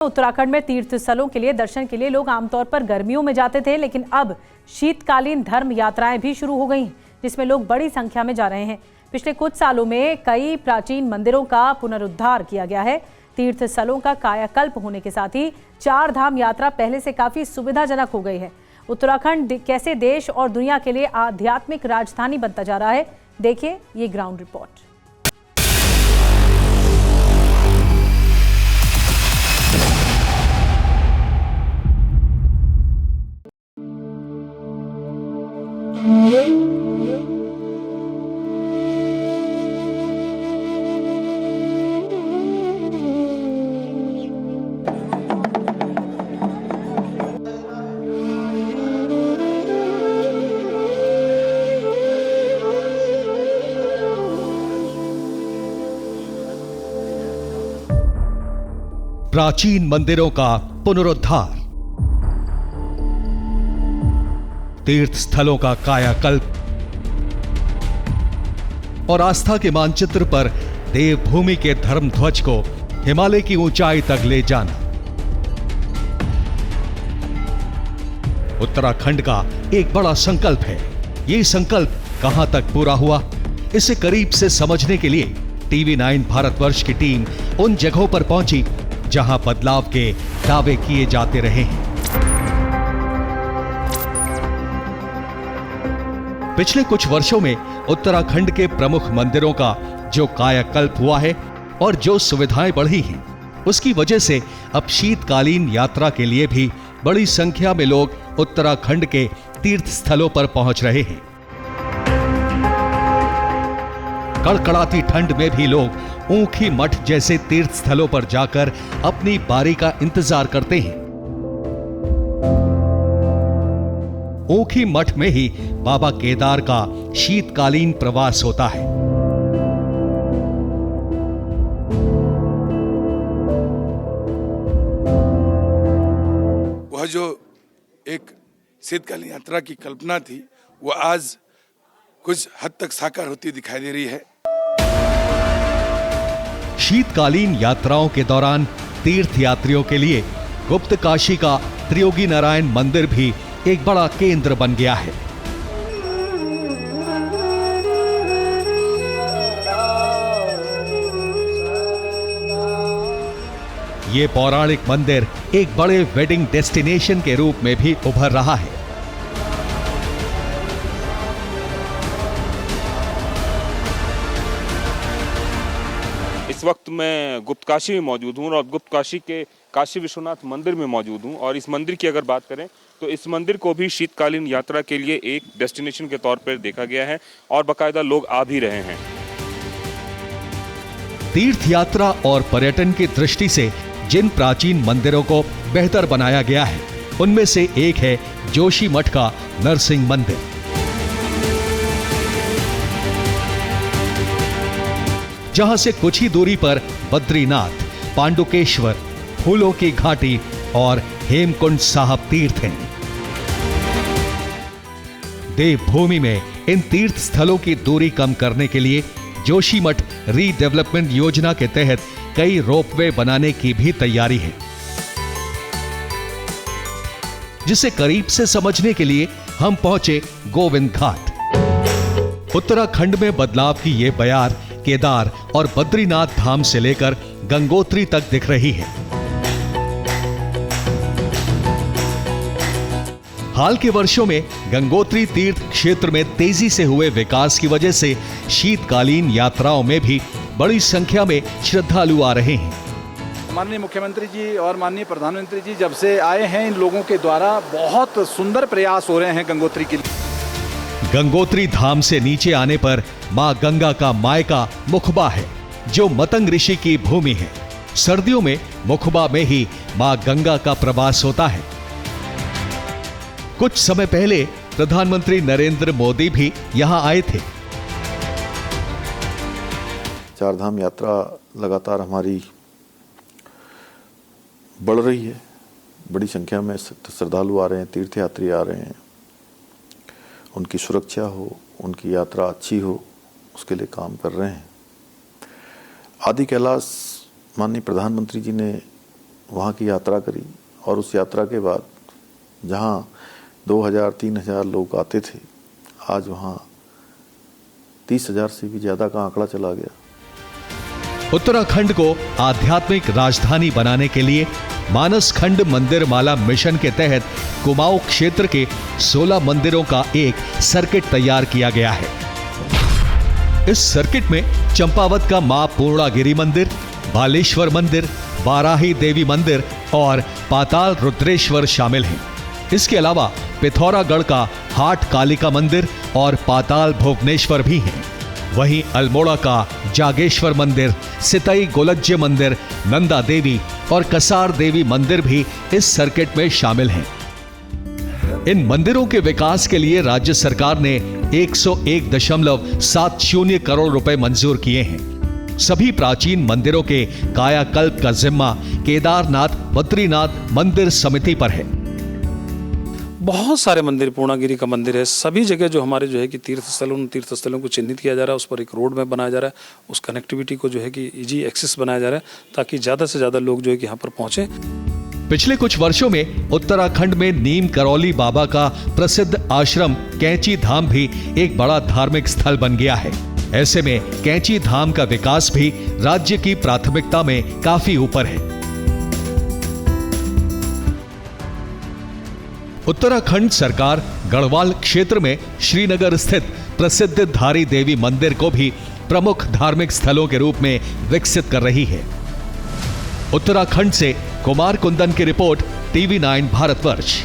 उत्तराखंड में तीर्थ स्थलों के लिए दर्शन के लिए लोग आमतौर पर गर्मियों में जाते थे, लेकिन अब शीतकालीन धर्म यात्राएं भी शुरू हो गई हैं, जिसमें लोग बड़ी संख्या में जा रहे हैं। पिछले कुछ सालों में कई प्राचीन मंदिरों का पुनरुद्धार किया गया है। तीर्थ स्थलों का कायाकल्प होने के साथ ही चार धाम यात्रा पहले से काफी सुविधाजनक हो गई है। उत्तराखंड कैसे देश और दुनिया के लिए आध्यात्मिक राजधानी बनता जा रहा है, देखिए ये ग्राउंड रिपोर्ट। प्राचीन मंदिरों का पुनरुद्धार, तीर्थ स्थलों का कायाकल्प और आस्था के मानचित्र पर देवभूमि के धर्म ध्वज को हिमालय की ऊंचाई तक ले जाना। उत्तराखंड का एक बड़ा संकल्प है। ये संकल्प कहां तक पूरा हुआ, इसे करीब से समझने के लिए TV9 भारतवर्ष की टीम उन जगहों पर पहुंची जहां बदलाव के दावे किए जाते रहे हैं। पिछले कुछ वर्षों में उत्तराखंड के प्रमुख मंदिरों का जो कायाकल्प हुआ है और जो सुविधाएं बढ़ी हैं, उसकी वजह से अब शीतकालीन यात्रा के लिए भी बड़ी संख्या में लोग उत्तराखंड के तीर्थ स्थलों पर पहुंच रहे हैं। कड़कड़ाती ठंड में भी लोग ऊखी मठ जैसे तीर्थ स्थलों पर जाकर अपनी बारी का इंतजार करते हैं। ऊखी मठ में ही बाबा केदार का शीतकालीन प्रवास होता है। वह जो एक शीतकालीन यात्रा की कल्पना थी, वह आज कुछ हद तक साकार होती दिखाई दे रही है। शीतकालीन यात्राओं के दौरान तीर्थ यात्रियों के लिए गुप्त काशी का त्रियोगी नारायण मंदिर भी एक बड़ा केंद्र बन गया है। ये पौराणिक मंदिर एक बड़े वेडिंग डेस्टिनेशन के रूप में भी उभर रहा है। इस वक्त मैं गुप्त काशी में मौजूद हूँ और गुप्त काशी के काशी विश्वनाथ मंदिर में मौजूद हूँ। और इस मंदिर की अगर बात करें तो इस मंदिर को भी शीतकालीन यात्रा के लिए एक डेस्टिनेशन के तौर पर देखा गया है और बाकायदा लोग आ भी रहे हैं। तीर्थ यात्रा और पर्यटन की दृष्टि से जिन प्राचीन मंदिरों को बेहतर बनाया गया है, उनमें से एक है जोशीमठ का नरसिंह मंदिर। जहां से कुछ ही दूरी पर बद्रीनाथ, पांडुकेश्वर, फूलों की घाटी और हेमकुंड साहब तीर्थ हैं। देवभूमि में इन तीर्थ स्थलों की दूरी कम करने के लिए जोशीमठ रीडेवलपमेंट योजना के तहत कई रोपवे बनाने की भी तैयारी है, जिसे करीब से समझने के लिए हम पहुंचे गोविंद घाट। उत्तराखंड में बदलाव की ये बयार केदार और बद्रीनाथ धाम से लेकर गंगोत्री तक दिख रही है। हाल के वर्षों में गंगोत्री तीर्थ क्षेत्र में तेजी से हुए विकास की वजह से शीतकालीन यात्राओं में भी बड़ी संख्या में श्रद्धालु आ रहे हैं। माननीय मुख्यमंत्री जी और माननीय प्रधानमंत्री जी जब से आए हैं, इन लोगों के द्वारा बहुत सुंदर प्रयास हो रहे हैं गंगोत्री के लिए। गंगोत्री धाम से नीचे आने पर मां गंगा का मायका मुखबा है, जो मतंग ऋषि की भूमि है। सर्दियों में मुखबा में ही मां गंगा का प्रवास होता है। कुछ समय पहले प्रधानमंत्री नरेंद्र मोदी भी यहां आए थे। चारधाम यात्रा लगातार हमारी बढ़ रही है। बड़ी संख्या में श्रद्धालु आ रहे हैं, तीर्थयात्री आ रहे हैं। उनकी सुरक्षा हो, उनकी यात्रा अच्छी हो, उसके लिए काम कर रहे हैं। आदि कैलाश माननीय प्रधानमंत्री जी ने वहाँ की यात्रा करी और उस यात्रा के बाद जहाँ 2000-3000 लोग आते थे, आज वहाँ 30,000 से भी ज़्यादा का आंकड़ा चला गया। उत्तराखंड को आध्यात्मिक राजधानी बनाने के लिए मानस खंड मंदिर माला मिशन के तहत कुमाऊं क्षेत्र के 16 मंदिरों का एक सर्किट तैयार किया गया है। इस सर्किट में चंपावत का मां पूर्णागिरी मंदिर, बालेश्वर मंदिर, वाराही देवी मंदिर और पाताल रुद्रेश्वर शामिल हैं। इसके अलावा पिथौरागढ़ का हाट कालिका मंदिर और पाताल भुवनेश्वर भी हैं। वहीं अल्मोड़ा का जागेश्वर मंदिर, सितई गोलज्जे मंदिर, नंदा देवी और कसार देवी मंदिर भी इस सर्किट में शामिल हैं। इन मंदिरों के विकास के लिए राज्य सरकार ने 101.70 करोड़ रुपए मंजूर किए हैं। सभी प्राचीन मंदिरों के कायाकल्प का जिम्मा केदारनाथ बद्रीनाथ मंदिर समिति पर है। बहुत सारे मंदिर, पूर्णागिरी का मंदिर है, सभी जगह जो हमारे जो है कि तीर्थस्थलों को चिन्हित किया जा रहा है, उस पर एक रोड मैप बनाया जा रहा है, उस कनेक्टिविटी को जो है कि इजी एक्सेस बनाया जा रहा है ताकि ज़्यादा से ज़्यादा लोग जो है कि यहाँ पर पहुँचें। पिछले कुछ वर्षों में उत्तराखंड में नीम करौली बाबा का प्रसिद्ध आश्रम कैंची धाम भी एक बड़ा धार्मिक स्थल बन गया है। ऐसे में कैंची धाम का विकास भी राज्य की प्राथमिकता में काफी ऊपर है। उत्तराखंड सरकार गढ़वाल क्षेत्र में श्रीनगर स्थित प्रसिद्ध धारी देवी मंदिर को भी प्रमुख धार्मिक स्थलों के रूप में विकसित कर रही है। उत्तराखंड से कुमार कुंदन की रिपोर्ट, TV9 भारतवर्ष।